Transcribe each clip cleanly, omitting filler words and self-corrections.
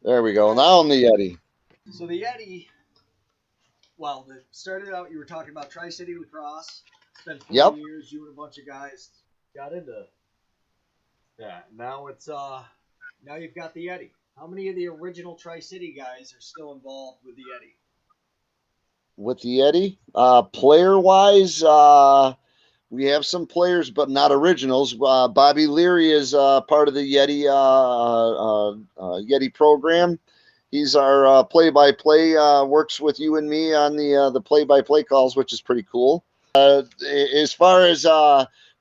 There we go. Okay. Now on the Yeti. So the Yeti, well, it started out, you were talking about Tri City Lacrosse. It's been 4 Yep. years. You and a bunch of guys got into that. Now now you've got the Yeti. How many of the original Tri City guys are still involved with the Yeti? With the Yeti. Player wise, we have some players, but not originals. Bobby Leary is part of the Yeti Yeti program. He's our play-by-play. Works with you and me on the play-by-play calls, which is pretty cool. As far as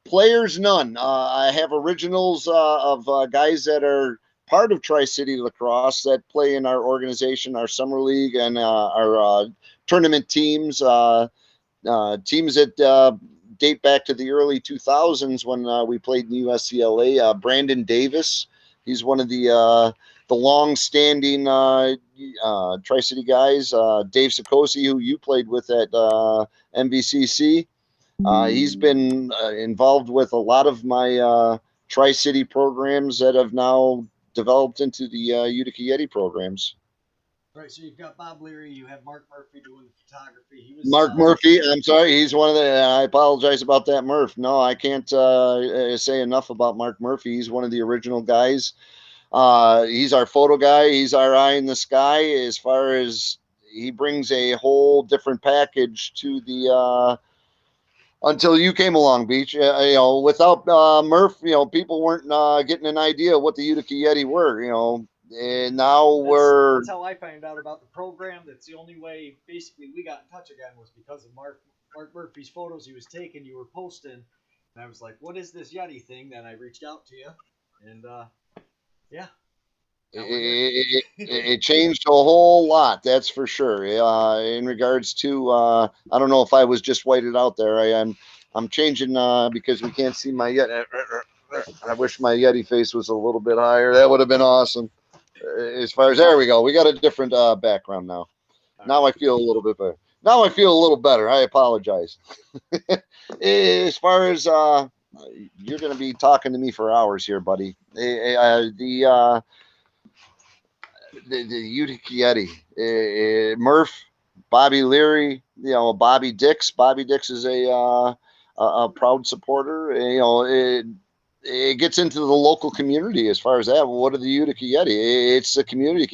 players, none. I have originals of guys that are part of Tri City Lacrosse that play in our organization, our summer league, and our tournament teams. Teams that date back to the early 2000s when we played in USCLA. Brandon Davis, he's one of the long-standing Tri-City guys. Dave Sikosi, who you played with at MVCC, he's been involved with a lot of my Tri-City programs that have now developed into the Utica Yeti programs. Right, so you've got Bob Leary, you have Mark Murphy doing the photography. He was Mark Murphy, I'm sorry, he's one of the. I apologize about that, Murph. No, I can't say enough about Mark Murphy. He's one of the original guys. He's our photo guy. He's our eye in the sky. As far as he brings a whole different package to the until you came along, Beach. Without Murph, people weren't getting an idea of what the Utica Yeti were. And now we're that's how I found out about the program. That's the only way. Basically, we got in touch again was because of Mark Murphy's photos he was taking. You were posting, and I was like, "What is this Yeti thing?" Then I reached out to you, and yeah, now we're here. it changed a whole lot. That's for sure. In regards to, I don't know if I was just whited out there. I'm changing because we can't see my Yeti. I wish my Yeti face was a little bit higher. That would have been awesome. As far as there we go, we got a different background now. All Now I right. feel a little bit better. Now I feel a little better. I apologize. As far as you're going to be talking to me for hours here, buddy. The Utica Yeti, Murph, Bobby Leary, Bobby Dix. Bobby Dix is a proud supporter. It gets into the local community as far as that. What are the Utica Yeti? It's the community.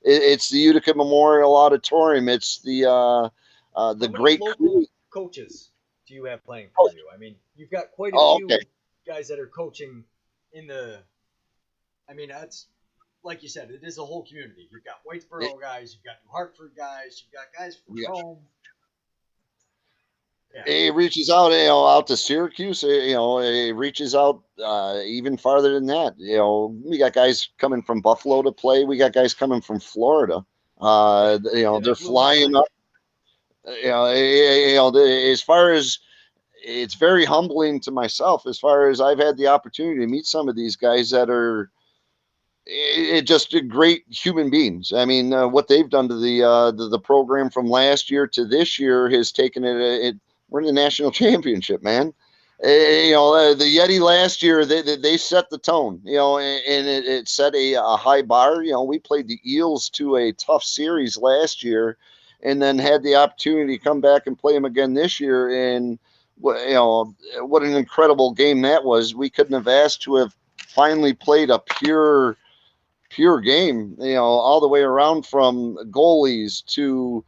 It's the Utica Memorial Auditorium. It's the How many great local crew. coaches do you have playing Oh, for you? I mean, you've got quite a oh, okay. few guys that are coaching in the. I mean, that's like you said, it is a whole community. You've got Whitesboro guys, you've got New Hartford guys, you've got guys from Yeah. Rome. Yeah, It reaches out, out to Syracuse. It reaches out even farther than that. We got guys coming from Buffalo to play. We got guys coming from Florida. right. Yeah, They're that blew my flying mind. up. As far as it's very humbling to myself, as far as I've had the opportunity to meet some of these guys that are just great human beings. I mean, what they've done to the program from last year to this year has taken it. We're in the national championship, man. The Yeti last year they set the tone, and it set a high bar. We played the Eels to a tough series last year, and then had the opportunity to come back and play them again this year. And what an incredible game that was. We couldn't have asked to have finally played a pure game, all the way around from goalies to,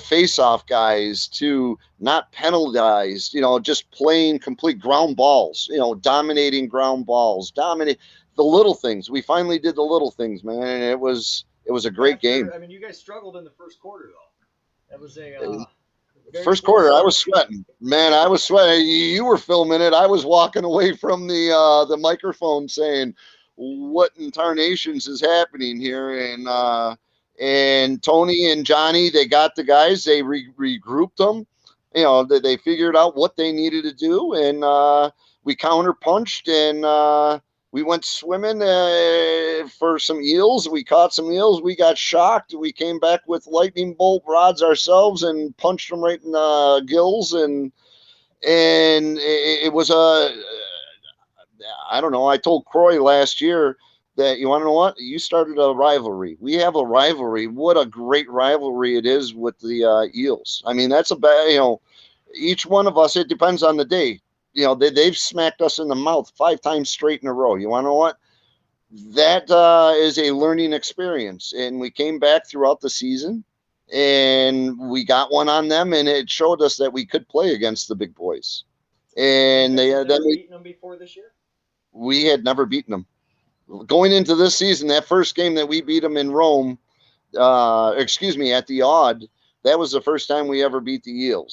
face-off guys to not penalized, just playing complete ground balls, dominating ground balls, dominate the little things. We finally did the little things, man, and it was a great game. I mean, you guys struggled in the first quarter though. That was a very First slow quarter, I was start. sweating. Man, I was sweating. You were filming it. I was walking away from the microphone saying, "What in tarnations is happening here?" And Tony and Johnny, they got the guys. They regrouped them. They figured out what they needed to do, and we counterpunched, and we went swimming for some eels. We caught some eels. We got shocked. We came back with lightning bolt rods ourselves and punched them right in the gills. And it was a, I don't know. I told Croy last year, that you want to know what? You started a rivalry. We have a rivalry. What a great rivalry it is with the Eels. I mean, that's a bad, each one of us, it depends on the day. They've smacked us in the mouth 5 times straight in a row. You want to know what? That is a learning experience. And we came back throughout the season and we got one on them, and it showed us that we could play against the big boys. So you And guys they, had then never beaten them before this year? we had never beaten them. Going into this season, that first game that we beat them in Rome, excuse me, at the Odd, that was the first time we ever beat the Eels.